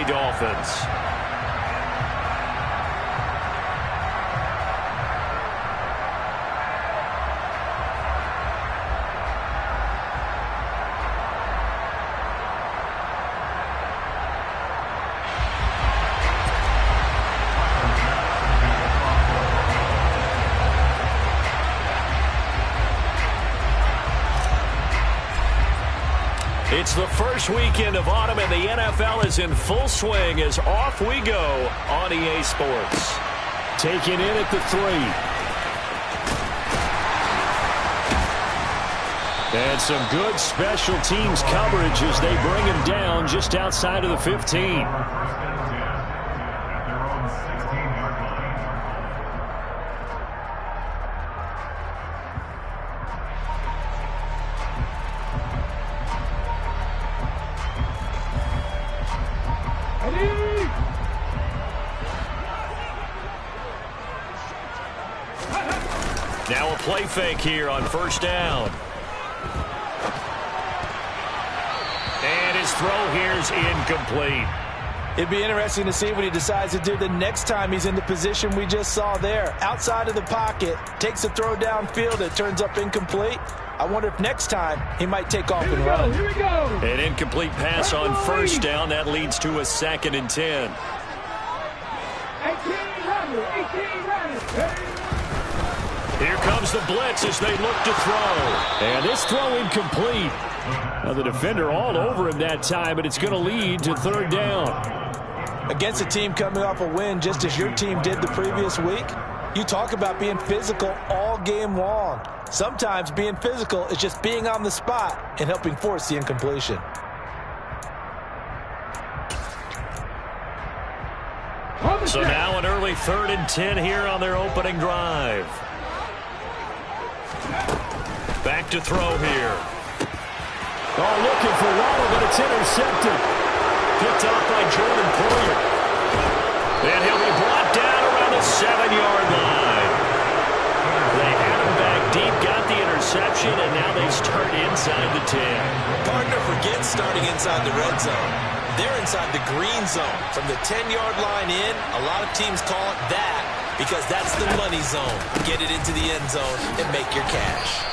Dolphins. It's the first weekend of autumn, and the NFL is in full swing as off we go on EA Sports. Taken in at the 3. And some good special teams coverage as they bring him down just outside of the 15. Now a play fake here on first down. And his throw here is incomplete. It'd be interesting to see what he decides to do the next time he's in the position we just saw there. Outside of the pocket, takes a throw downfield, it turns up incomplete. I wonder if next time he might take off and run. Here we go. An incomplete pass on first down. That leads to a 2nd and 10. 18 runners. Here comes the blitz as they look to throw. And this throw incomplete. Now the defender all over him that time, but it's going to lead to 3rd down. Against a team coming off a win just as your team did the previous week, you talk about being physical all game long. Sometimes being physical is just being on the spot and helping force the incompletion. So now an early 3rd and 10 here on their opening drive. Back to throw here. Oh, looking for Waddle, but it's intercepted. Picked off by Jordan Poyer. And he'll be brought down around the 7-yard line. They had him back deep, got the interception, and now they start inside the 10. Partner forgets starting inside the red zone. They're inside the green zone. From the 10-yard line in, a lot of teams call it that because that's the money zone. Get it into the end zone and make your cash.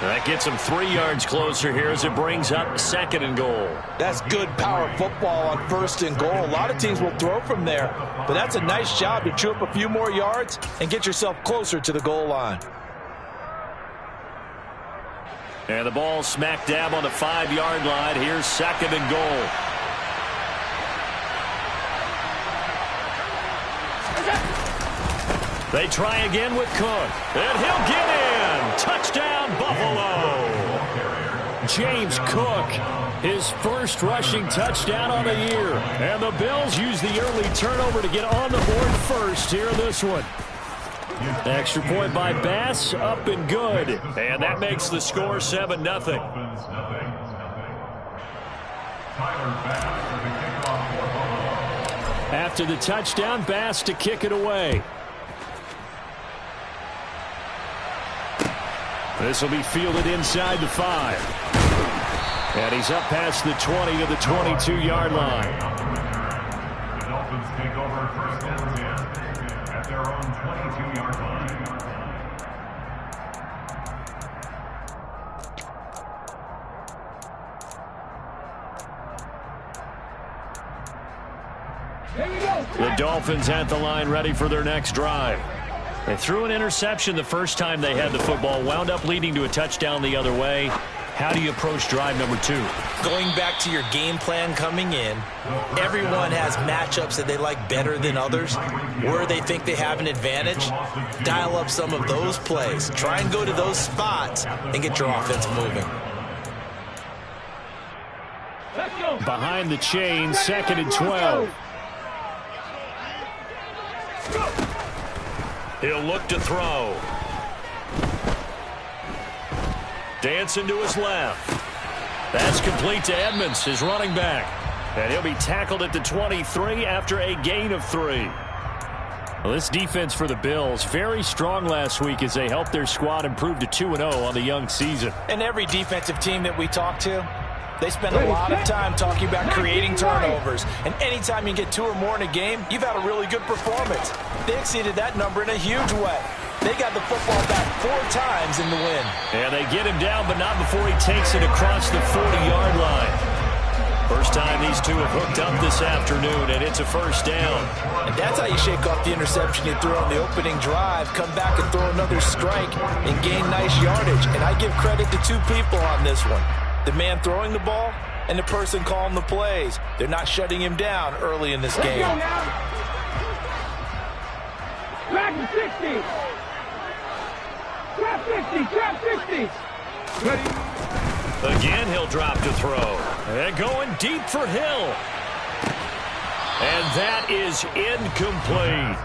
That gets them 3 yards closer here as it brings up 2nd and goal. That's good power football on 1st and goal. A lot of teams will throw from there, but that's a nice job to chew up a few more yards and get yourself closer to the goal line. And the ball smack dab on the 5-yard line. Here's 2nd and goal. They try again with Cook. And he'll get in. Touchdown, Buffalo. James Cook, his first rushing touchdown on the year. And the Bills use the early turnover to get on the board first here in this one. Extra point by Bass, up and good. And that makes the score 7-0. After the touchdown, Bass to kick it away. This will be fielded inside the 5. And he's up past the 20 to the 22-yard line. The Dolphins take over 1st and 10 at their own 22-yard line. Here we go. The Dolphins at the line ready for their next drive. They threw an interception the first time they had the football, wound up leading to a touchdown the other way. How do you approach drive number 2? Going back to your game plan coming in, everyone has matchups that they like better than others. Where they think they have an advantage, dial up some of those plays. Try and go to those spots and get your offense moving. Behind the chain, 2nd and 12. He'll look to throw. Dancing to his left. That's complete to Edmonds, his running back. And he'll be tackled at the 23 after a gain of 3. Well, this defense for the Bills, very strong last week as they helped their squad improve to 2-0 on the young season. And every defensive team that we talk to, They spend a lot of time talking about creating turnovers. And anytime you get 2 or more in a game, you've had a really good performance. They exceeded that number in a huge way. They got the football back 4 times in the win. And they get him down, but not before he takes it across the 40-yard line. First time these two have hooked up this afternoon, and it's a first down. And that's how you shake off the interception you threw on the opening drive, come back and throw another strike, and gain nice yardage. And I give credit to 2 people on this one. The man throwing the ball and the person calling the plays. They're not shutting him down early in this game. Back to 60. Trap 50, trap 50. Ready? Again, he'll drop to throw. And going deep for Hill. And that is incomplete.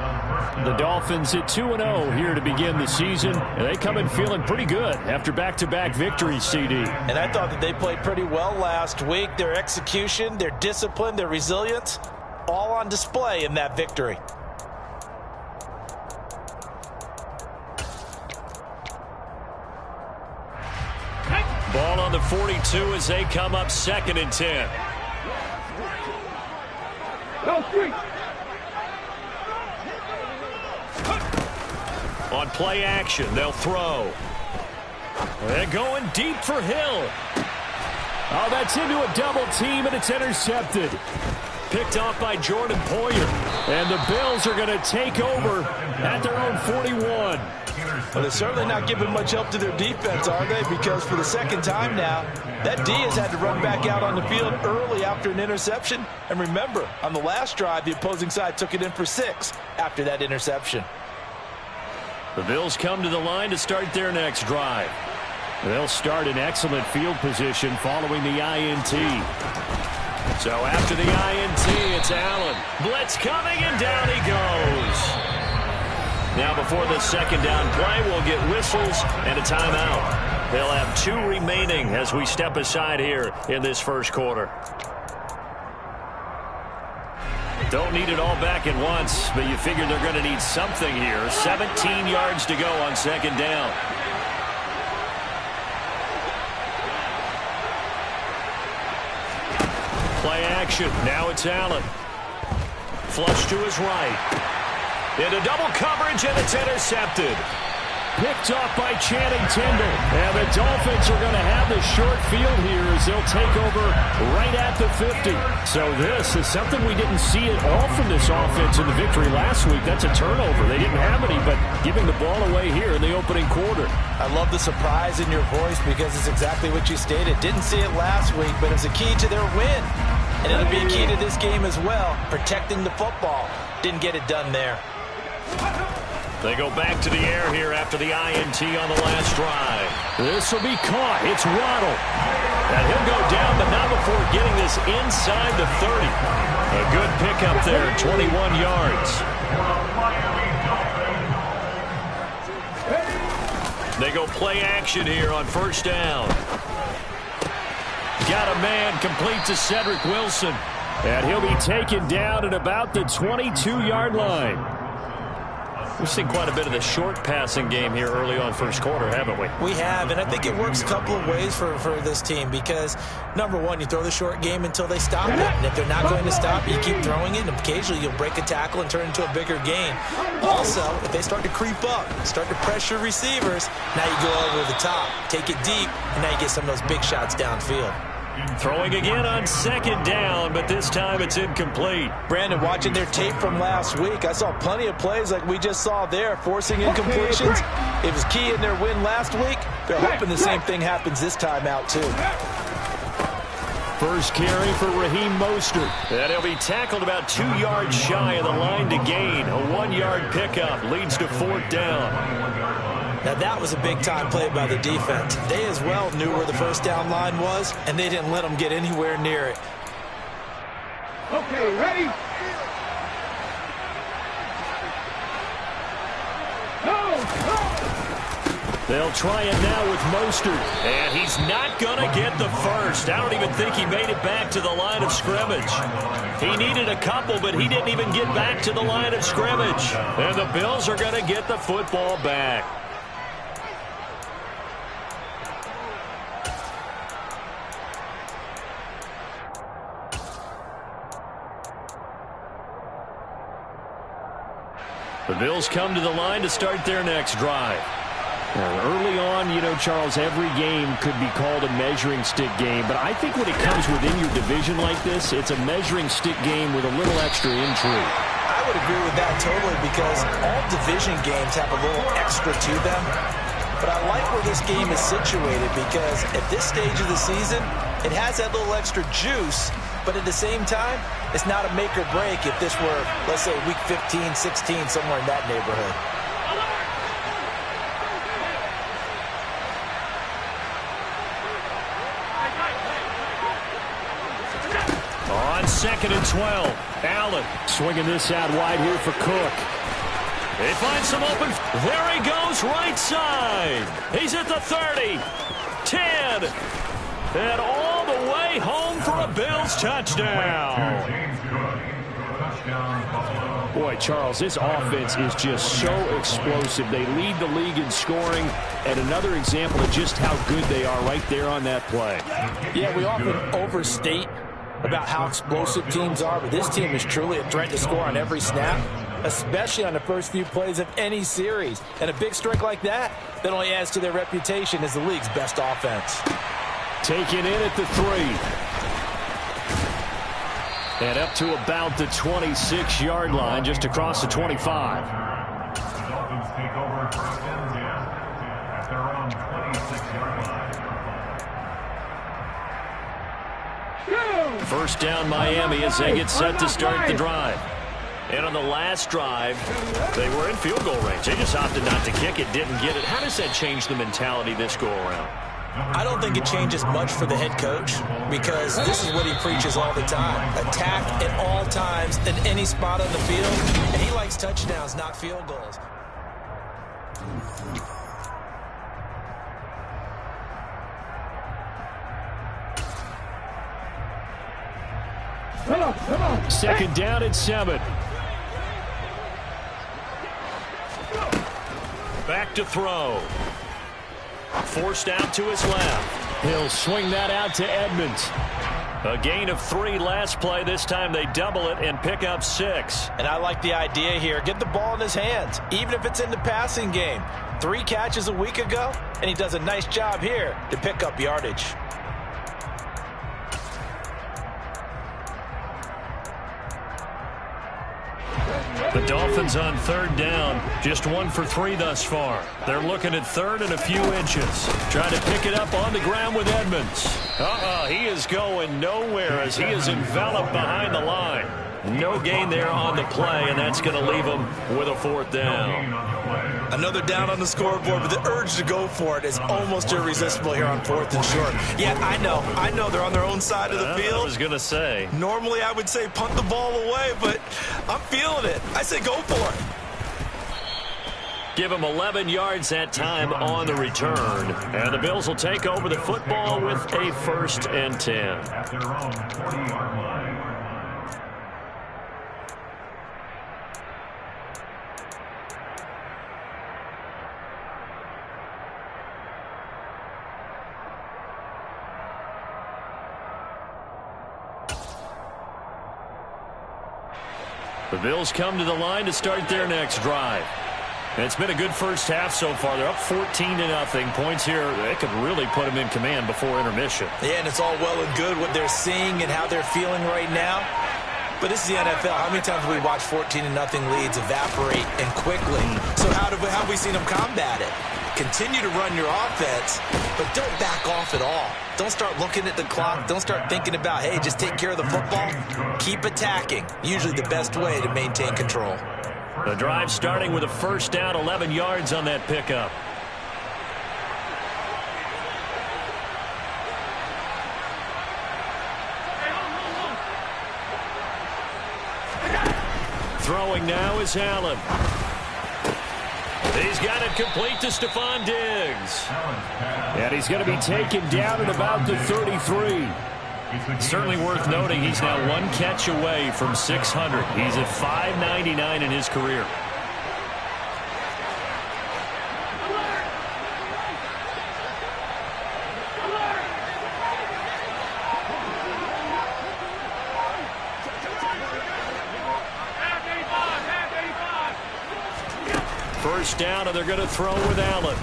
The Dolphins at 2-0 here to begin the season. And they come in feeling pretty good after back-to-back victories, CD. And I thought that they played pretty well last week. Their execution, their discipline, their resilience, all on display in that victory. Ball on the 42 as they come up 2nd and 10. On play action, they'll throw. They're going deep for Hill. Oh, that's into a double team, and it's intercepted. Picked off by Jordan Poyer. And the Bills are going to take over at their own 41. Well, they're certainly not giving much help to their defense, are they? Because for the 2nd time now, that D has had to run back out on the field early after an interception. And remember, on the last drive, the opposing side took it in for 6 after that interception. The Bills come to the line to start their next drive. They'll start in excellent field position following the INT. So after the INT, it's Allen. Blitz coming, and down he goes. Now before the 2nd down play, we'll get whistles and a timeout. They'll have 2 remaining as we step aside here in this first quarter. Don't need it all back at once, but you figure they're going to need something here. 17 yards to go on 2nd down. Play action. Now it's Allen. Flush to his right. Into double coverage, and it's intercepted. Picked off by Channing Tindall. And the Dolphins are going to have the short field here as they'll take over right at the 50. So this is something we didn't see at all from this offense in the victory last week. That's a turnover. They didn't have any, but giving the ball away here in the opening quarter. I love the surprise in your voice because it's exactly what you stated. Didn't see it last week, but it's a key to their win. And it'll be a key to this game as well, protecting the football. Didn't get it done there. They go back to the air here after the INT on the last drive. This will be caught. It's Waddle. And he'll go down, but not before getting this inside the 30. A good pickup there, 21 yards. They go play action here on 1st down. Got a man complete to Cedric Wilson. And he'll be taken down at about the 22-yard line. We've seen quite a bit of the short passing game here early on 1st quarter, haven't we? We have, and I think it works a couple of ways for this team because, number one, you throw the short game until they stop it. And if they're not going to stop it, you keep throwing it, and occasionally you'll break a tackle and turn it into a bigger gain. Also, if they start to creep up, start to pressure receivers, now you go over the top, take it deep, and now you get some of those big shots downfield. Throwing again on 2nd down, but this time it's incomplete. Brandon, watching their tape from last week, I saw plenty of plays like we just saw there, forcing incompletions. It was key in their win last week. They're hoping the same thing happens this time out, too. First carry for Raheem Mostert. And he'll be tackled about 2 yards shy of the line to gain. A 1-yard pickup leads to 4th down. Now that was a big-time play by the defense. They as well knew where the 1st down line was, and they didn't let them get anywhere near it. Okay, ready? They'll try it now with Mostert. And he's not going to get the first. I don't even think he made it back to the line of scrimmage. He needed a couple, but he didn't even get back to the line of scrimmage. And the Bills are going to get the football back. The Bills come to the line to start their next drive. Early on, Charles, every game could be called a measuring stick game, but I think when it comes within your division like this, it's a measuring stick game with a little extra intrigue. I would agree with that totally because all division games have a little extra to them. But I like where this game is situated because at this stage of the season, it has that little extra juice, but at the same time, it's not a make or break if this were, let's say, week 15, 16, somewhere in that neighborhood. On 2nd and 12, Allen swinging this out wide here for Cook. They find some open. There he goes, right side. He's at the 30, 10, and all the way home for a Bills touchdown. Boy, Charles, this offense is just so explosive. They lead the league in scoring, and another example of just how good they are right there on that play. Yeah, we often overstate about how explosive teams are, but this team is truly a threat to score on every snap, especially on the first few plays of any series. And a big strike like that only adds to their reputation as the league's best offense. Taken in at the 3. And up to about the 26-yard line, just across the 25. The Dolphins take over 1st and 10 at their own 26-yard line. First down Miami as they get set to start the drive. And on the last drive, they were in field goal range. They just opted not to kick it, didn't get it. How does that change the mentality this go-around? I don't think it changes much for the head coach because this is what he preaches all the time. Attack at all times in any spot on the field. And he likes touchdowns, not field goals. Second down and 7. Back to throw. Forced out to his left. He'll swing that out to Edmonds. A gain of 3 last play. This time they double it and pick up 6. And I like the idea here. Get the ball in his hands, even if it's in the passing game. 3 catches a week ago, and he does a nice job here to pick up yardage. The Dolphins on 3rd down, just 1 for 3 thus far. They're looking at 3rd and a few inches. Trying to pick it up on the ground with Edmonds. He is going nowhere as he is enveloped behind the line. No gain there on the play, and that's going to leave him with a 4th down. Another down on the scoreboard, but the urge to go for it is almost irresistible here on 4th and short. Yeah, I know they're on their own side of the field. I was going to say. Normally I would say punt the ball away, but I'm feeling it. I say go for it. Give him 11 yards that time on the return. And the Bills will take over the football with a 1st and 10. At their own 40-yard line. The Bills come to the line to start their next drive. And it's been a good first half so far. They're up 14-0. Points here, they could really put them in command before intermission. Yeah, and it's all well and good what they're seeing and how they're feeling right now. But this is the NFL. How many times have we watched 14-0 leads evaporate and quickly? So how have we seen them combat it? Continue to run your offense, but don't back off at all. Don't start looking at the clock. Don't start thinking about, hey, just take care of the football. Keep attacking. Usually the best way to maintain control. The drive starting with a 1st down, 11 yards on that pickup. Throwing now is Allen. He's got it complete to Stephon Diggs. And he's going to be taken down at about the 33. Certainly worth noting he's now 1 catch away from 600. He's at 599 in his career. First down, and they're going to throw with Allen.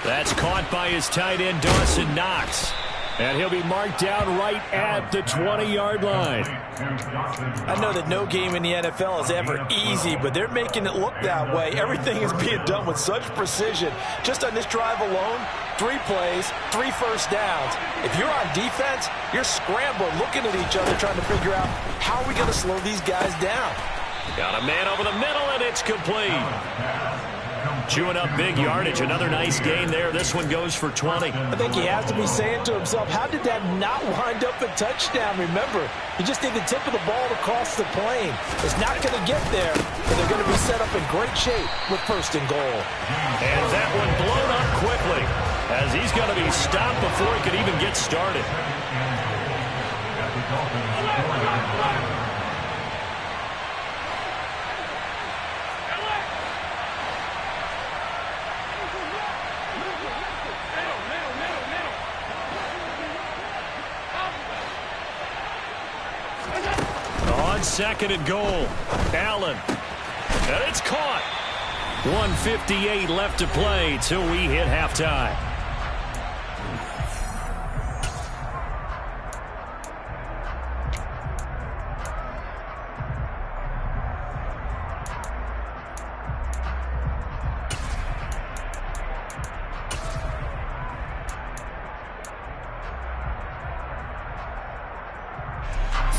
That's caught by his tight end, Dawson Knox. And he'll be marked down right at the 20-yard line. I know that no game in the NFL is ever easy, but they're making it look that way. Everything is being done with such precision. Just on this drive alone, 3 plays, 3 first downs. If you're on defense, you're scrambling, looking at each other, trying to figure out how are we going to slow these guys down. Got a man over the middle, and it's complete. Chewing up big yardage. Another nice gain there. This one goes for 20. I think he has to be saying to himself, how did that not wind up a touchdown? Remember, you just need the tip of the ball to cross the plane. It's not going to get there, but they're going to be set up in great shape with first and goal. And that one blown up quickly as he's going to be stopped before he could even get started. Second and goal. Allen. And it's caught. 1:58 left to play till we hit halftime.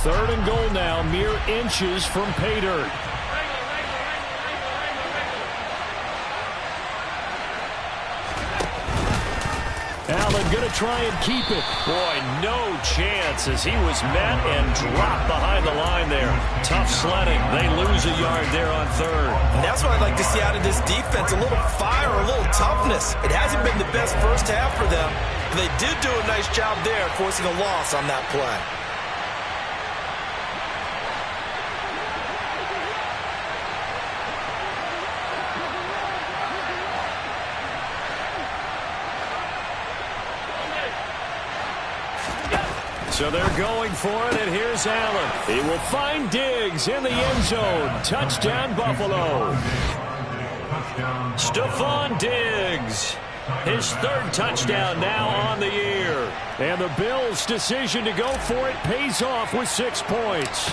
Third and goal now, mere inches from pay dirt. Allen going to try and keep it. Boy, no chance as he was met and dropped behind the line there. Tough sledding. They lose a yard there on third. And that's what I'd like to see out of this defense, a little fire, a little toughness. It hasn't been the best first half for them, but they did do a nice job there forcing a loss on that play. So they're going for it, and here's Allen. He will find Diggs in the end zone. Touchdown, Buffalo. Stephon Diggs. His third touchdown now on the year. And the Bills' decision to go for it pays off with 6 points.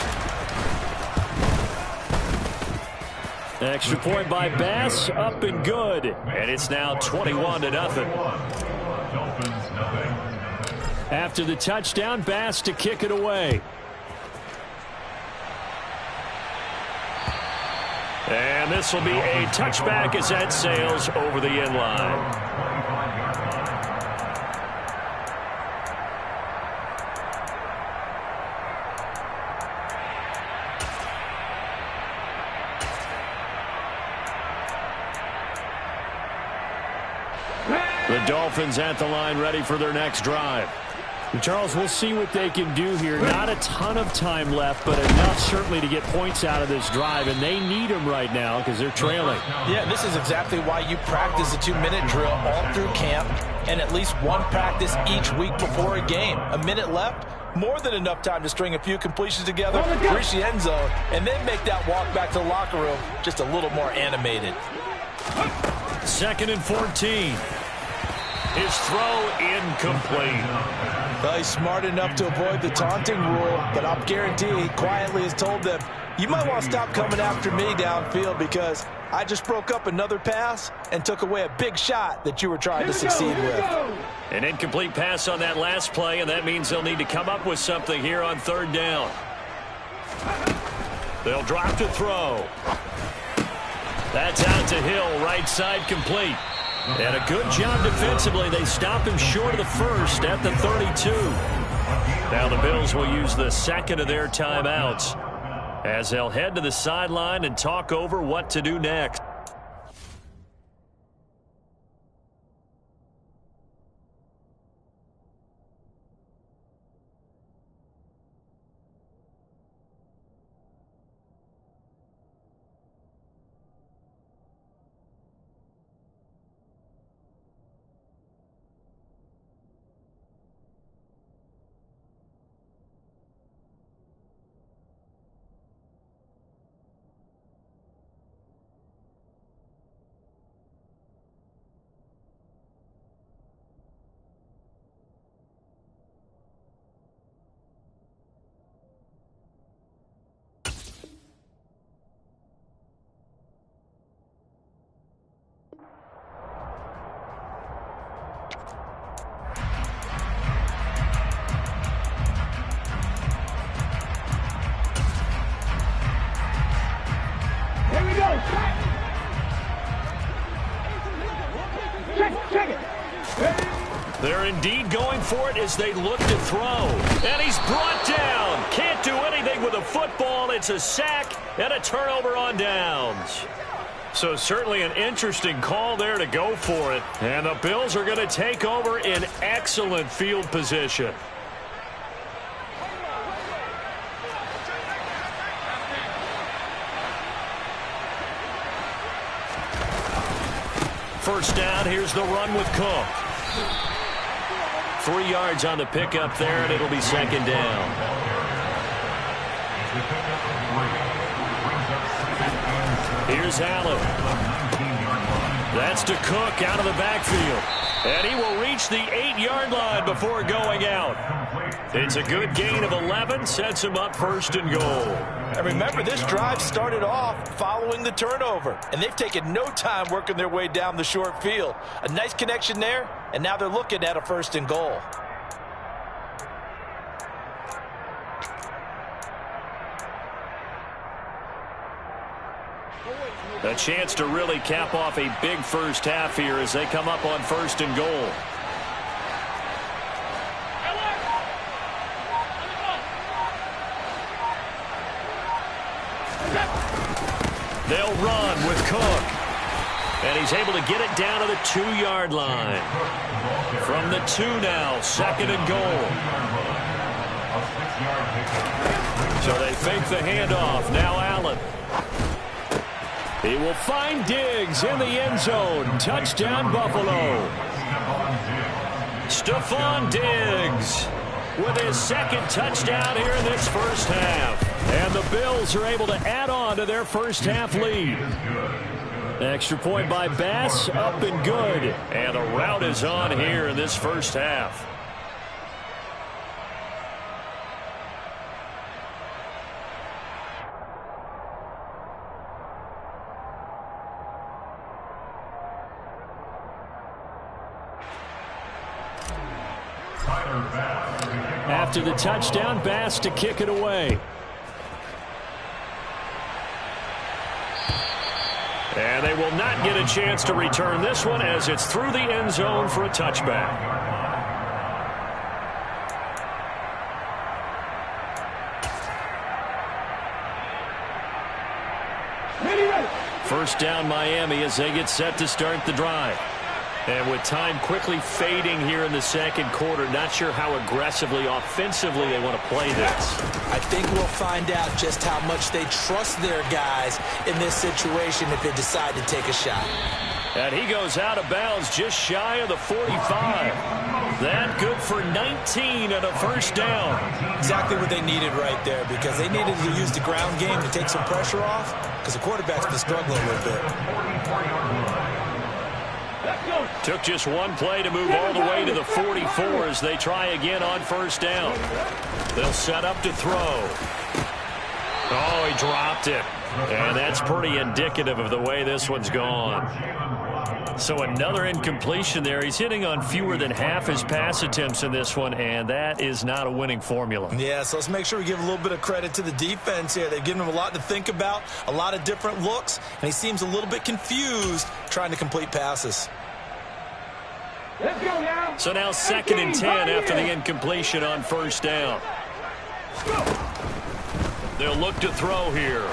Extra point by Bass, up and good. And it's now 21-0. After the touchdown, Bass to kick it away. And this will be a touchback as that sails over the end line. The Dolphins at the line, ready for their next drive. Charles, we'll see what they can do here. Not a ton of time left, but enough certainly to get points out of this drive, and they need them right now because they're trailing. Yeah, this is exactly why you practice a 2-minute drill all through camp and at least one practice each week before a game. A minute left, more than enough time to string a few completions together, reach the end zone, and then make that walk back to the locker room just a little more animated. 2nd and 14. His throw incomplete. Well, he's smart enough to avoid the taunting rule, but I'll guarantee he quietly has told them, you might want to stop coming after me downfield because I just broke up another pass and took away a big shot that you were trying to succeed with. An incomplete pass on that last play, and that means they'll need to come up with something here on 3rd down. They'll drop to throw. That's out to Hill, right side complete. And a good job defensively. They stop him short of the first at the 32. Now the Bills will use the second of their timeouts as they'll head to the sideline and talk over what to do next. Check it. They're indeed going for it as they look to throw. And he's brought down. Can't do anything with a football. It's a sack and a turnover on downs. So certainly an interesting call there to go for it. And the Bills are going to take over in excellent field position. First down, here's the run with Cook. 3 yards on the pickup there, and it'll be second down. Here's Allen. That's to Cook out of the backfield. And he will reach the 8-yard line before going out. It's a good gain of 11, sets him up first and goal. And remember, this drive started off following the turnover, and they've taken no time working their way down the short field. A nice connection there, and now they're looking at a first and goal. A chance to really cap off a big first half here as they come up on first and goal. They'll run with Cook. And he's able to get it down to the 2-yard line. From the 2 now, second and goal. So they fake the handoff. Now Allen. He will find Diggs in the end zone. Touchdown, Buffalo. Stephon Diggs with his second touchdown here in this first half. And the Bills are able to add on to their first half lead. Extra point by Bass, up and good. And the route is on here in this first half. After the touchdown, Bass to kick it away. And they will not get a chance to return this one as it's through the end zone for a touchback. First down, Miami, as they get set to start the drive. And with time quickly fading here in the second quarter, not sure how aggressively, offensively they want to play this. I think we'll find out just how much they trust their guys in this situation if they decide to take a shot. And he goes out of bounds just shy of the 45. That good for 19 and a first down. Exactly what they needed right there, because they needed to use the ground game to take some pressure off, because the quarterback's been struggling a little bit. Took just one play to move all the way to the 44 as they try again on first down. They'll set up to throw. Oh, he dropped it. And that's pretty indicative of the way this one's gone. So another incompletion there. He's hitting on fewer than half his pass attempts in this one, and that is not a winning formula. Yeah, so let's make sure we give a little bit of credit to the defense here. They've given him a lot to think about, a lot of different looks, and he seems a little bit confused trying to complete passes. Let's go now. So now second and 10 after the incompletion on first down. They'll look to throw here.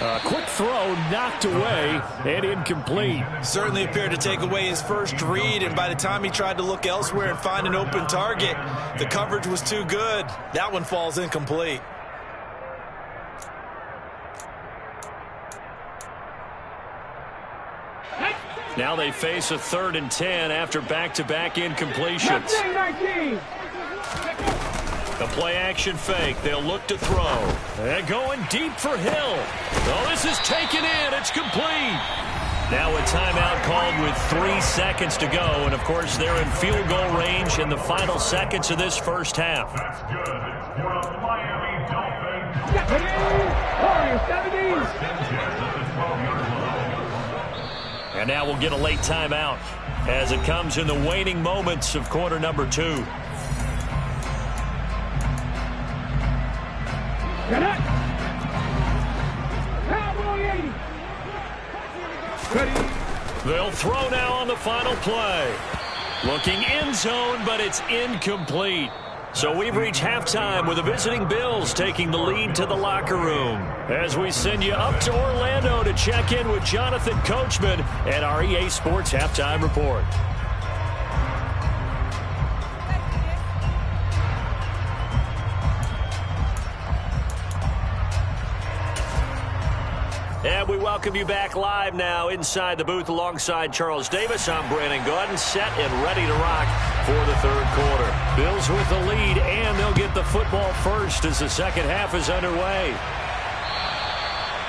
A quick throw knocked away and incomplete. Certainly appeared to take away his first read, and by the time he tried to look elsewhere and find an open target, the coverage was too good. That one falls incomplete. Now they face a third and 10 after back-to-back incompletions. A play-action fake. They'll look to throw. And going deep for Hill. Oh, this is taken in. It's complete. Now a timeout called with 3 seconds to go. And, of course, they're in field goal range in the final seconds of this first half. That's good for the Miami Dolphins. And now we'll get a late timeout as it comes in the waning moments of quarter number 2. Cowboy 80. They'll throw now on the final play. Looking end zone, but it's incomplete. So we've reached halftime with the visiting Bills taking the lead to the locker room. As we send you up to Orlando to check in with Jonathan Coachman and our EA Sports Halftime Report. And we welcome you back live now inside the booth alongside Charles Davis. I'm Brandon Gordon, set and ready to rock for the third quarter. Bills with the lead, and they'll get the football first as the second half is underway.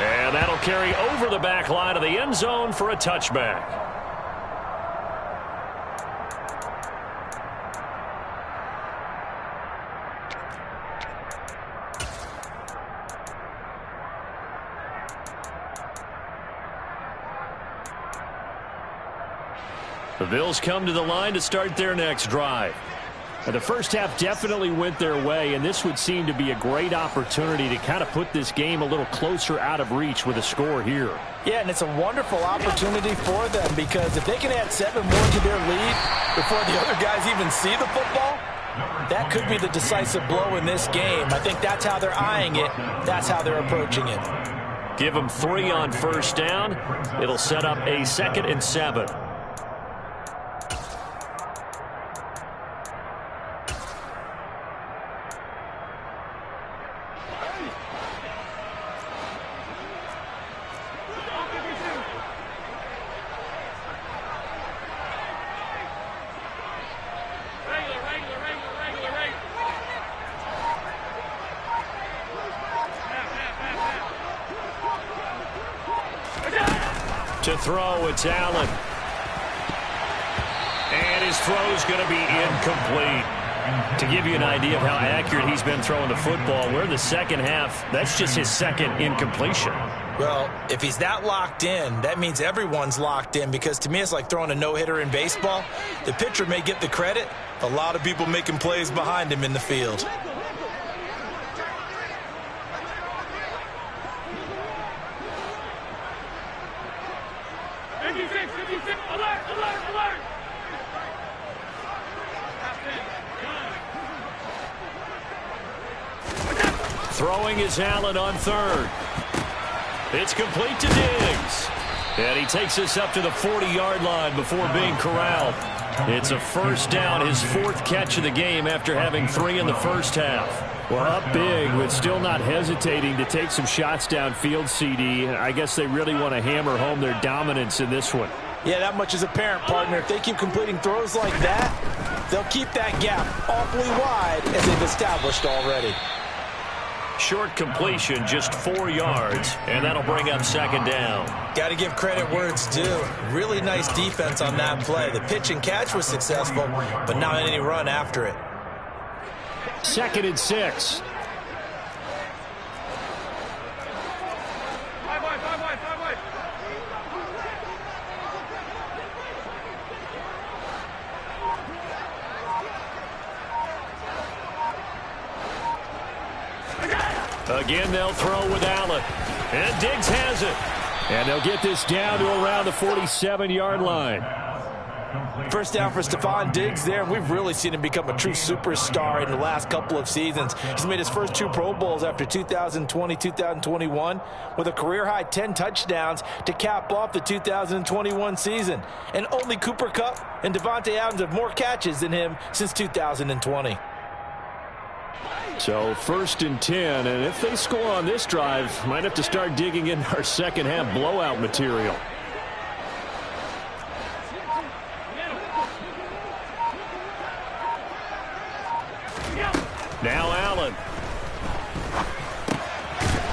And that'll carry over the back line of the end zone for a touchback. The Bills come to the line to start their next drive. And the first half definitely went their way, and this would seem to be a great opportunity to kind of put this game a little closer out of reach with a score here. Yeah, and it's a wonderful opportunity for them because if they can add 7 more to their lead before the other guys even see the football, that could be the decisive blow in this game. I think that's how they're eyeing it. That's how they're approaching it. Give them 3 on first down. It'll set up a 2nd and 7. To throw, it's Allen. And his throw's going to be incomplete. To give you an idea of how accurate he's been throwing the football, we're in the second half. That's just his 2nd incompletion. Well, if he's that locked in, that means everyone's locked in, because to me it's like throwing a no-hitter in baseball. The pitcher may get the credit. A lot of people making plays behind him in the field. Throwing is Allen on 3rd. It's complete to Diggs. And he takes us up to the 40-yard line before being corralled. It's a first down, his 4th catch of the game after having 3 in the first half. Well, up big, but still not hesitating to take some shots downfield, CD. I guess they really want to hammer home their dominance in this one. Yeah, that much is apparent, partner. If they keep completing throws like that, they'll keep that gap awfully wide as they've established already. Short completion, just 4 yards, and that'll bring up 2nd down. Got to give credit where it's due. Really nice defense on that play. The pitch and catch was successful, but not any run after it. 2nd and 6. Again, they'll throw with Allen. And Diggs has it. And they'll get this down to around the 47-yard line. First down for Stephon Diggs there. We've really seen him become a true superstar in the last couple of seasons. He's made his first 2 Pro Bowls after 2020, 2021 with a career-high 10 touchdowns to cap off the 2021 season. And only Cooper Kupp and Devontae Adams have more catches than him since 2020. So 1st and 10, and if they score on this drive, might have to start digging in our second half blowout material. Now Allen.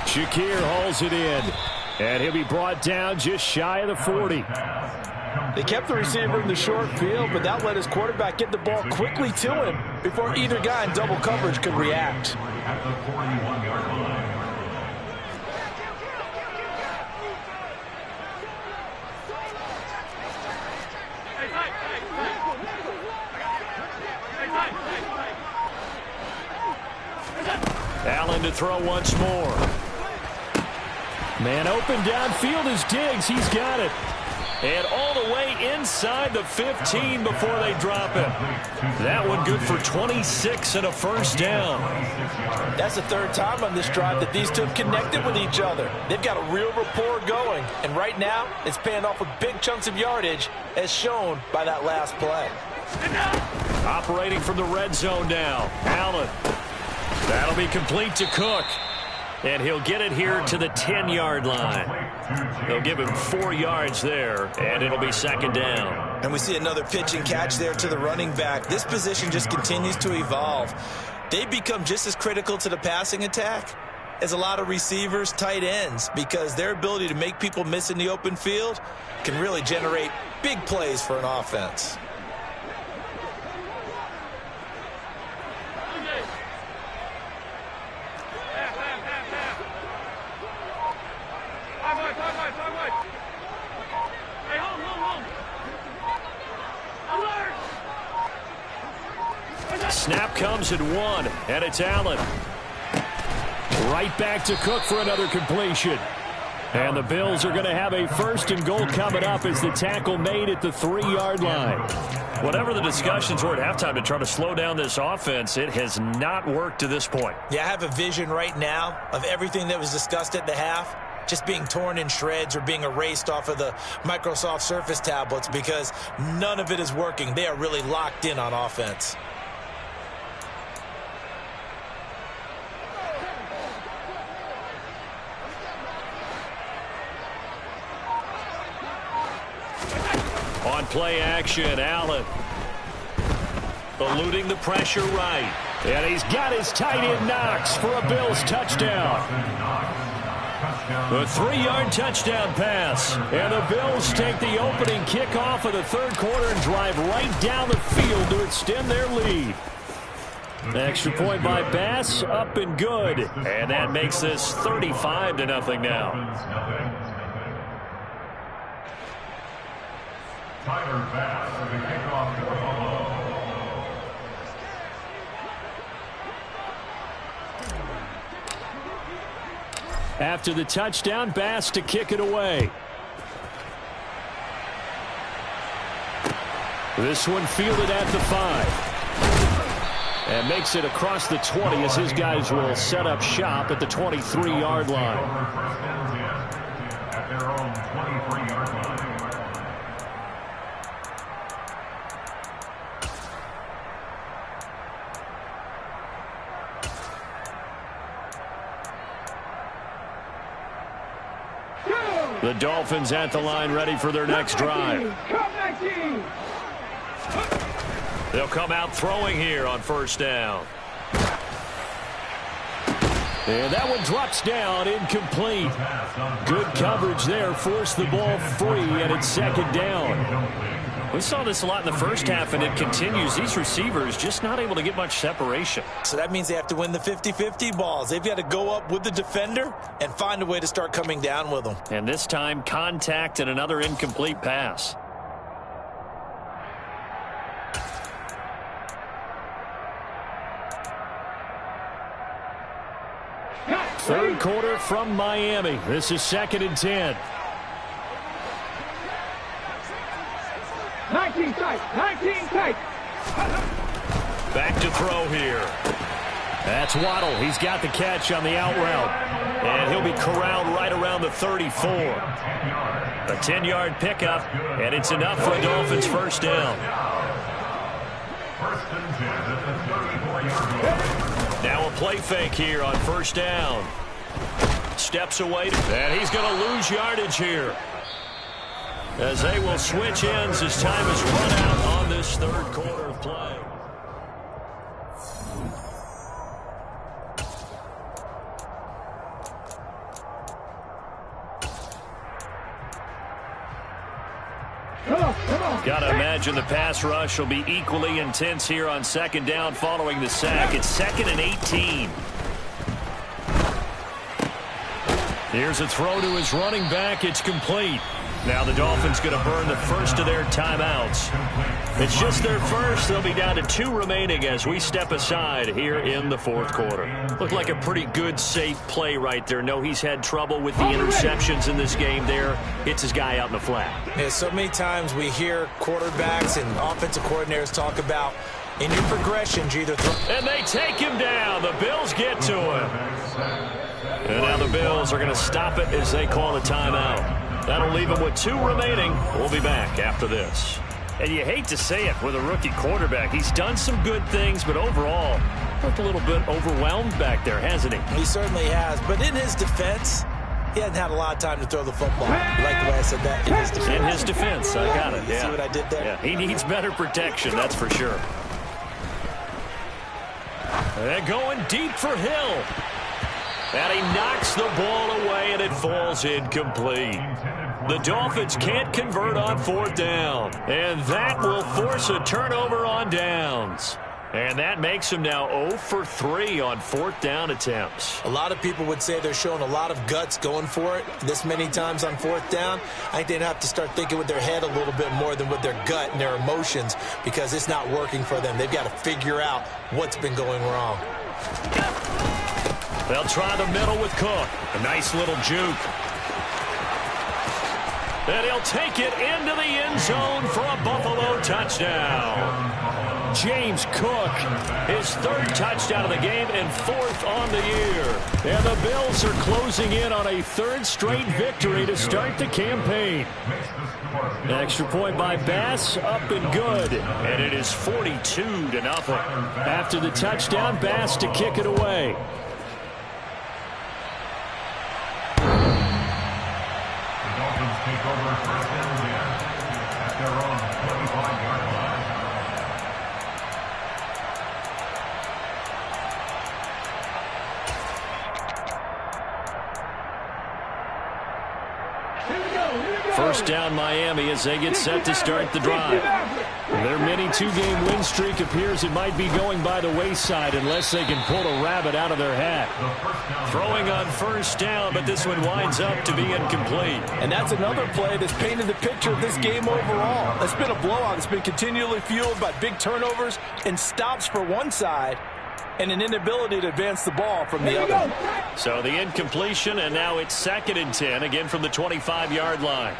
Shakir hauls it in, and he'll be brought down just shy of the 40. They kept the receiver in the short field, but that let his quarterback get the ball quickly to him before either guy in double coverage could react. At the 41-yard line. Allen to throw once more. Man open downfield is Diggs. He's got it. And all the way inside the 15 before they drop it. That one good for 26 and a first down. That's the third time on this drive that these two have connected with each other. They've got a real rapport going. And right now, it's paying off with big chunks of yardage, as shown by that last play. Operating from the red zone now. Allen. That'll be complete to Cook. And he'll get it here to the 10-yard line. They'll give him 4 yards there, and it'll be second down. And we see another pitch and catch there to the running back. This position just continues to evolve. They become just as critical to the passing attack as a lot of receivers, tight ends, because their ability to make people miss in the open field can really generate big plays for an offense. Snap comes at 1, and it's Allen. Right back to Cook for another completion. And the Bills are going to have a first and goal coming up as the tackle made at the 3-yard line. Whatever the discussions were at halftime to try to slow down this offense, it has not worked to this point. Yeah, I have a vision right now of everything that was discussed at the half just being torn in shreds or being erased off of the Microsoft Surface tablets because none of it is working. They are really locked in on offense. On play action, Allen. Eluding the pressure right. And he's got his tight end Knox for a Bills touchdown. A 3-yard touchdown pass. And the Bills take the opening kickoff of the third quarter and drive right down the field to extend their lead. Extra point by Bass, up and good. And that makes this 35-0 now. Tyler Bass for the kickoff for Buffalo. After the touchdown, Bass to kick it away. This one fielded at the 5. And makes it across the 20 as his guys will set up shop at the 23-yard line. At their own 23-yard line. The Dolphins at the line ready for their next drive. They'll come out throwing here on first down. And that one drops down, incomplete. Good coverage there, forced the ball free, and it's second down. We saw this a lot in the first half, and it continues. These receivers just not able to get much separation. So that means they have to win the 50-50 balls. They've got to go up with the defender and find a way to start coming down with them. And this time, contact and another incomplete pass. Third quarter from Miami. This is 2nd and 10. 19 tight, 19 tight. Back to throw here. That's Waddle. He's got the catch on the out route. And he'll be corralled right around the 34. A 10-yard pickup, and it's enough for a Dolphins first down. First and 10 at the 34-yard line. Now a play fake here on first down. Steps away, and he's going to lose yardage here, as they will switch ends as time is run out on this third quarter of play. Got to imagine the pass rush will be equally intense here on second down following the sack. It's 2nd and 18. Here's a throw to his running back. It's complete. Now the Dolphins going to burn the first of their timeouts. It's just their first. They'll be down to 2 remaining as we step aside here in the fourth quarter. Looked like a pretty good, safe play right there. No, he's had trouble with the interceptions in this game there. Hits his guy out in the flat. Yeah, so many times we hear quarterbacks and offensive coordinators talk about in your progressions, you either throw. And they take him down. The Bills get to him. And now the Bills are going to stop it as they call a timeout. That'll leave him with 2 remaining. We'll be back after this. And you hate to say it with a rookie quarterback. He's done some good things, but overall, looked a little bit overwhelmed back there, hasn't he? He certainly has. But in his defense, he hasn't had a lot of time to throw the football. You like the way I said that? In his defense. In his defense. I got it. You see what I did there? Yeah, he needs better protection, that's for sure. And going deep for Hill. And he knocks the ball away, and it falls incomplete. The Dolphins can't convert on 4th down. And that will force a turnover on downs. And that makes him now 0 for 3 on 4th down attempts. A lot of people would say they're showing a lot of guts going for it this many times on 4th down. I think they'd have to start thinking with their head a little bit more than with their gut and their emotions because it's not working for them. They've got to figure out what's been going wrong. They'll try the middle with Cook. A nice little juke. And he'll take it into the end zone for a Buffalo touchdown. James Cook, his 3rd touchdown of the game and 4th on the year. And the Bills are closing in on a 3rd straight victory to start the campaign. Extra point by Bass, up and good. And it is 42-0. After the touchdown, Bass to kick it away. Take over 1st and 10 at their own 25-yard line. First down Miami as they get set to start the drive. Their mini 2-game win streak appears it might be going by the wayside unless they can pull a rabbit out of their hat. Throwing on 1st down, but this one winds up to be incomplete. And that's another play that's painted the picture of this game overall. It's been a blowout. It's been continually fueled by big turnovers and stops for one side and an inability to advance the ball from the other. So the incompletion, and now it's 2nd and 10, again from the 25-yard line.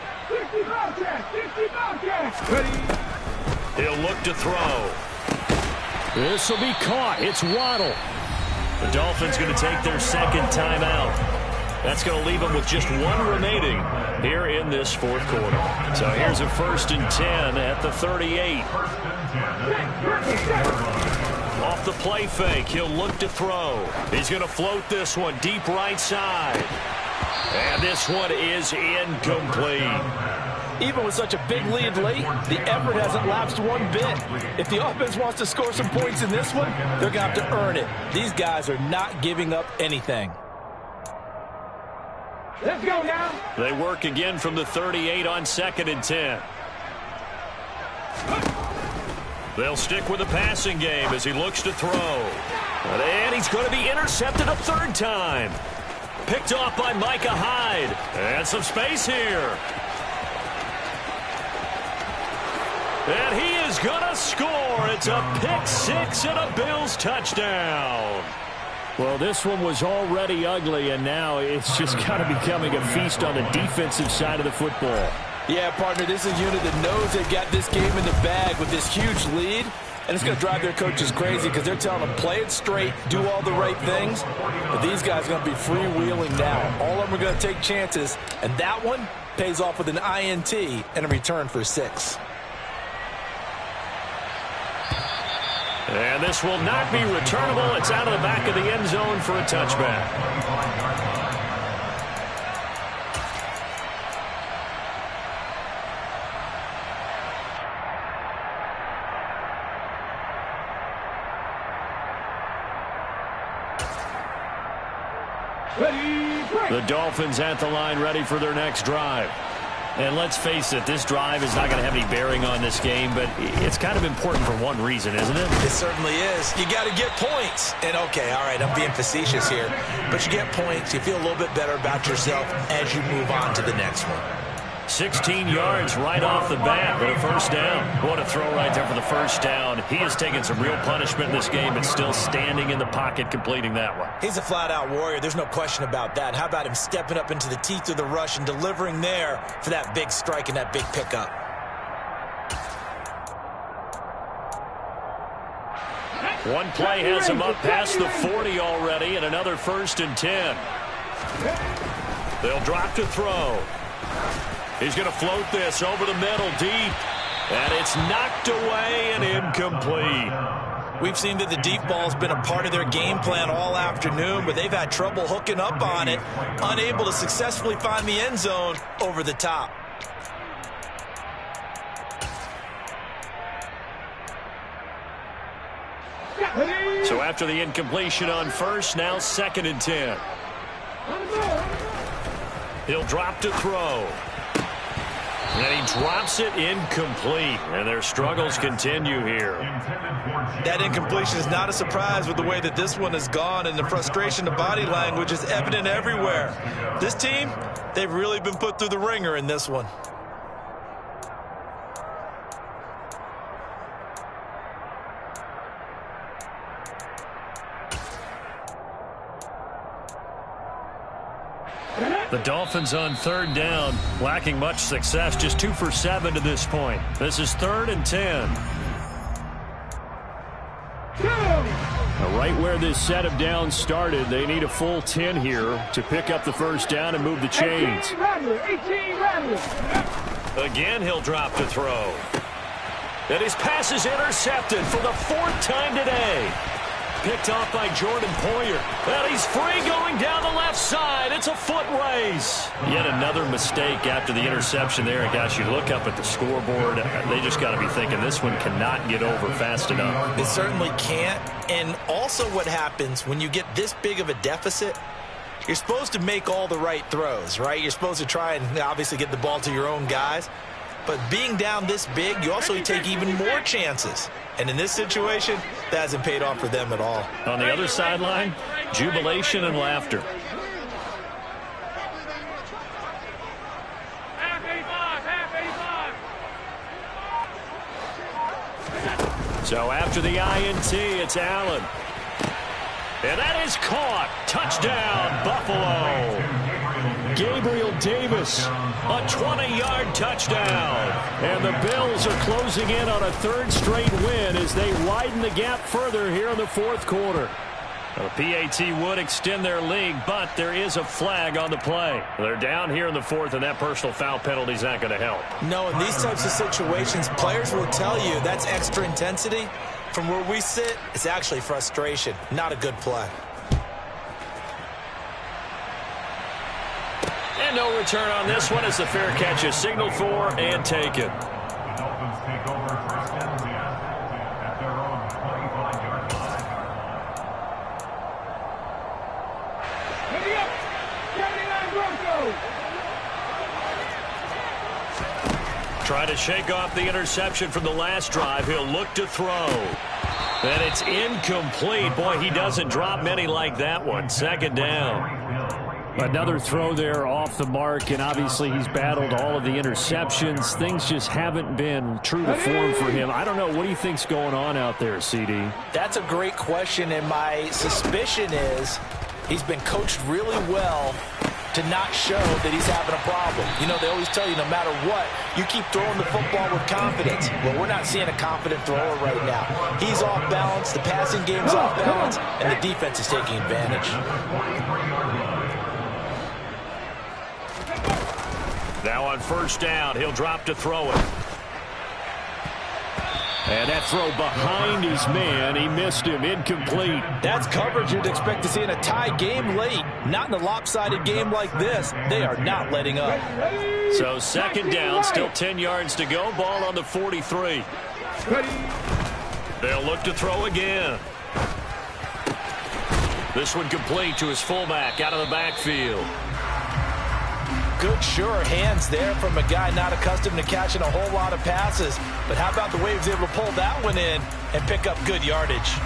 He'll look to throw. This will be caught. It's Waddle. The Dolphins going to take their 2nd timeout. That's going to leave them with just 1 remaining here in this 4th quarter. So here's a 1st and 10 at the 38. Off the play fake, he'll look to throw. He's going to float this one deep right side. And this one is incomplete. Even with such a big lead late, the effort hasn't lapsed one bit. If the offense wants to score some points in this one, they're going to have to earn it. These guys are not giving up anything. Let's go now. They work again from the 38 on 2nd and 10. They'll stick with the passing game as he looks to throw. And he's going to be intercepted a 3rd time. Picked off by Micah Hyde. And some space here. And he is going to score. It's a pick-6 and a Bills touchdown. Well, this one was already ugly, and now it's just kind of becoming a feast on the defensive side of the football. Yeah, partner, this is a unit that knows they've got this game in the bag with this huge lead, and it's going to drive their coaches crazy because they're telling them play it straight, do all the right things. But these guys are going to be freewheeling now. All of them are going to take chances, and that one pays off with an INT and a return for 6. And this will not be returnable. It's out of the back of the end zone for a touchback. The Dolphins at the line ready for their next drive. And let's face it, this drive is not going to have any bearing on this game, but it's kind of important for one reason, isn't it? It certainly is. You got to get points. And, okay, all right, I'm being facetious here. But you get points, you feel a little bit better about yourself as you move on to the next one. 16 yards right off the bat, but a first down. What a throw right there for the first down. He has taken some real punishment in this game, but still standing in the pocket completing that one. He's a flat-out warrior. There's no question about that. How about him stepping up into the teeth of the rush and delivering there for that big strike and that big pickup? One play has him up past the 40 already, and another 1st and 10. They'll drop to throw. He's going to float this over the middle deep, and it's knocked away and incomplete. We've seen that the deep ball's been a part of their game plan all afternoon, but they've had trouble hooking up on it, unable to successfully find the end zone over the top. So after the incompletion on first, now 2nd and 10. He'll drop to throw. And he drops it incomplete. And their struggles continue here. That incompletion is not a surprise with the way that this one has gone, and the frustration, the body language is evident everywhere. This team, they've really been put through the ringer in this one. The Dolphins on 3rd down, lacking much success, just 2 for 7 to this point. This is 3rd and 10. Now, right where this set of downs started, they need a full 10 here to pick up the first down and move the chains. 18 Rattler. Again, he'll drop to throw. And his pass is intercepted for the 4th time today. Picked off by Jordan Poyer. And he's free going down the left side. It's a foot race. Yet another mistake after the interception there. And guys, you look up at the scoreboard, they just got to be thinking this one cannot get over fast enough. It certainly can't. And also what happens when you get this big of a deficit, you're supposed to make all the right throws, right? You're supposed to try and obviously get the ball to your own guys. But being down this big, you also take even more chances. And in this situation, that hasn't paid off for them at all. On the other sideline, jubilation and laughter. So after the INT, it's Allen. And that is caught. Touchdown, Buffalo. Gabriel Davis, a 20-yard touchdown. And the Bills are closing in on a 3rd straight win as they widen the gap further here in the 4th quarter. The PAT would extend their lead, but there is a flag on the play. They're down here in the 4th, and that personal foul penalty is not going to help. No, in these types of situations, players will tell you that's extra intensity. From where we sit, it's actually frustration, not a good play. And no return on this one as the fair catch is signaled for and taken. The Dolphins take over 1st and 10 at their own 25-yard line. Ready up. 79 Broncos. Trying to shake off the interception from the last drive. He'll look to throw. And it's incomplete. Boy, he doesn't drop many like that one. 2nd down. Another throw there off the mark, and obviously he's battled all of the interceptions. Things just haven't been true to form for him. I don't know. What do you think's going on out there, CD? That's a great question, and my suspicion is he's been coached really well to not show that he's having a problem. You know, they always tell you no matter what, you keep throwing the football with confidence. Well, we're not seeing a confident thrower right now. He's off balance, the passing game's off balance, and the defense is taking advantage. Now on 1st down, he'll drop to throw it. And that throw behind his man, he missed him, incomplete. That's coverage you'd expect to see in a tie game late. Not in a lopsided game like this. They are not letting up. So 2nd down, still 10 yards to go. Ball on the 43. They'll look to throw again. This one complete to his fullback out of the backfield. Good, sure hands there from a guy not accustomed to catching a whole lot of passes. But how about the way he was able to pull that one in and pick up good yardage?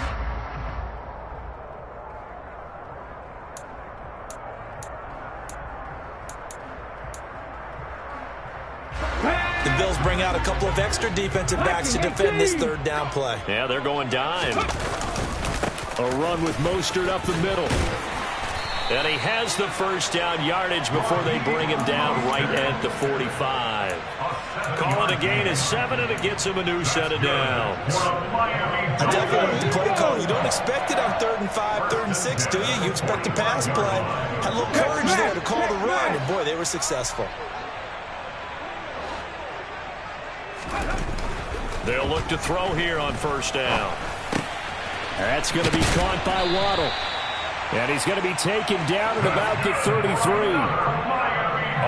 The Bills bring out a couple of extra defensive backs to defend this third down play. Yeah, they're going dime. A run with Mostert up the middle. And he has the first down yardage before they bring him down right at the 45. Call it a gain of 7, and it gets him a new set of downs. I definitely like the play call. You don't expect it on 3rd and 5, 3rd and 6, do you? You expect a pass play. Had a little courage there to call the run, and boy, they were successful. They'll look to throw here on first down. That's going to be caught by Waddle. And he's going to be taken down at about the 33.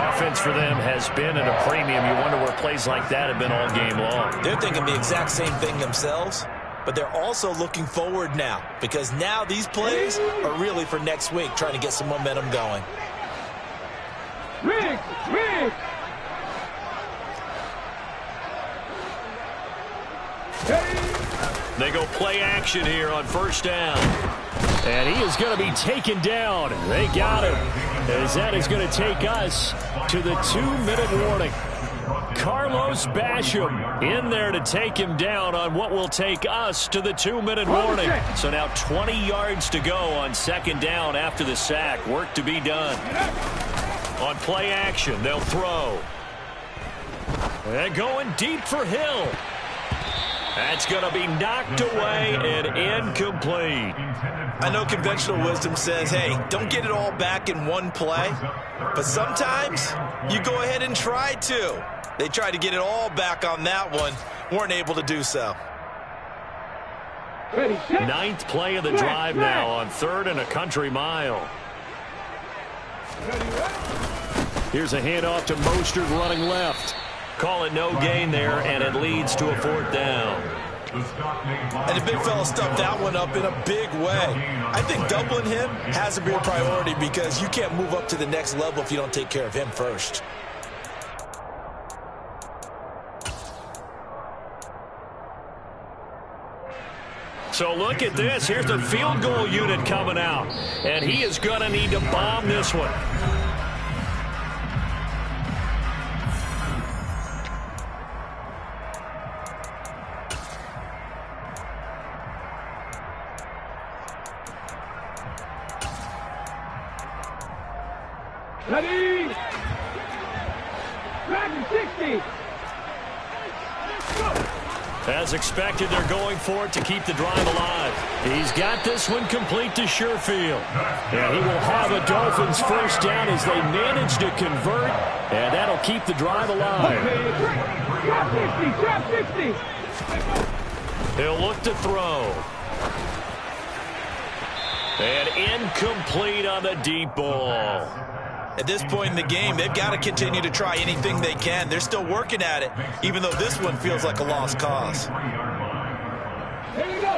Offense for them has been at a premium. You wonder where plays like that have been all game long. They're thinking the exact same thing themselves, but they're also looking forward now, because now these plays are really for next week, trying to get some momentum going. Rick! They go play action here on first down. And he is going to be taken down. They got him. As that is going to take us to the 2-minute warning. Carlos Basham in there to take him down on what will take us to the 2-minute warning. So now 20 yards to go on second down after the sack. Work to be done. On play action, they'll throw. And going deep for Hill. That's going to be knocked away and incomplete. I know conventional wisdom says, hey, don't get it all back in one play. But sometimes you go ahead and try to. They tried to get it all back on that one. Weren't able to do so. 9th play of the drive now on 3rd and a country mile. Here's a handoff to Mostert running left. Call it no gain there, and it leads to a 4th down. And the big fella stuffed that one up in a big way. I think doubling him has to be a priority, because you can't move up to the next level if you don't take care of him first. So look at this. Here's the field goal unit coming out, and he is going to need to bomb this one. Ready! Back to 60! As expected, they're going for it to keep the drive alive. He's got this one complete to Sherfield. And he will have a Dolphins first down as they manage to convert, and that'll keep the drive alive. Drop 60! He'll look to throw. And incomplete on the deep ball. At this point in the game, they've got to continue to try anything they can. They're still working at it, even though this one feels like a lost cause.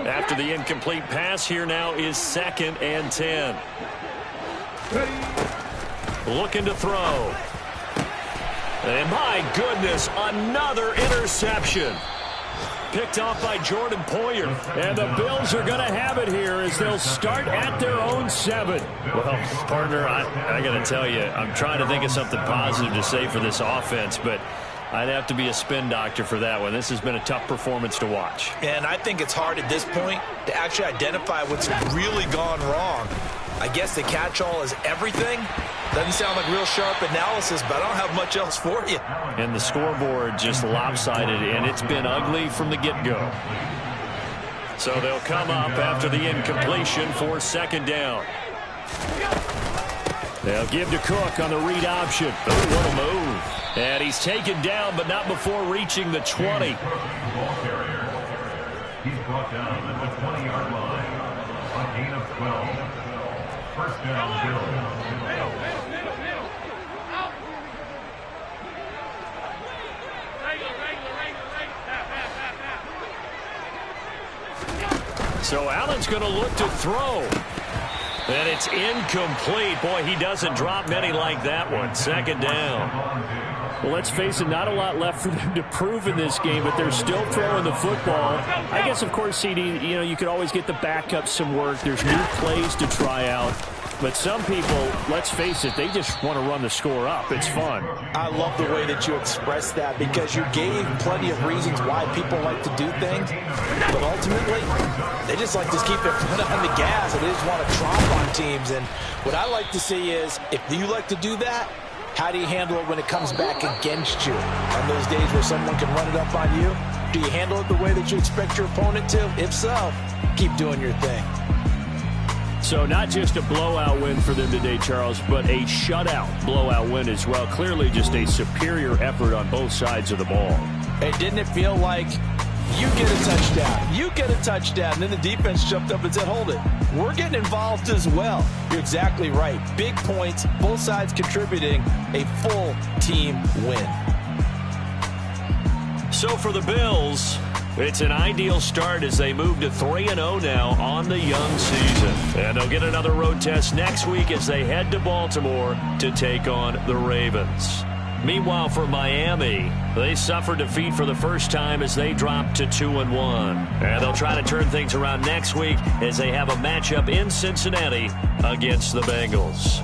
After the incomplete pass, here now is 2nd and 10. Looking to throw. And my goodness, another interception. Picked off by Jordan Poyer. And the Bills are going to have it here as they'll start at their own 7. Well, partner, I got to tell you, I'm trying to think of something positive to say for this offense, but I'd have to be a spin doctor for that one. This has been a tough performance to watch. And I think it's hard at this point to actually identify what's really gone wrong. I guess the catch-all is everything. Doesn't sound like real sharp analysis, but I don't have much else for you. And the scoreboard just lopsided, and it's been ugly from the get-go. So they'll come up after the incompletion for 2nd down. They'll give to Cook on the read option. Oh, what a move. And he's taken down, but not before reaching the 20. He's brought down at the 20-yard line. A gain of 12. First down, Bills. So Allen's going to look to throw. And it's incomplete. Boy, he doesn't drop many like that one. 2nd down. Well, let's face it, not a lot left for them to prove in this game, but they're still throwing the football. I guess, of course, CD, you could always get the backup some work. There's new plays to try out. But some people, let's face it, they just want to run the score up. It's fun. I love the way that you expressed that because you gave plenty of reasons why people like to do things. But ultimately, they just like to keep their foot on the gas and they just want to tromp on teams. And what I like to see is, if you like to do that, how do you handle it when it comes back against you? On those days where someone can run it up on you, do you handle it the way that you expect your opponent to? If so, keep doing your thing. So not just a blowout win for them today, Charles, but a shutout blowout win as well. Clearly just a superior effort on both sides of the ball. Hey, didn't it feel like you get a touchdown, you get a touchdown, then the defense jumped up and said, hold it, we're getting involved as well. You're exactly right. Big points, both sides contributing, a full team win. So for the Bills, it's an ideal start as they move to 3-0 now on the young season. And they'll get another road test next week as they head to Baltimore to take on the Ravens. Meanwhile, for Miami, they suffered defeat for the first time as they dropped to 2-1. And they'll try to turn things around next week as they have a matchup in Cincinnati against the Bengals.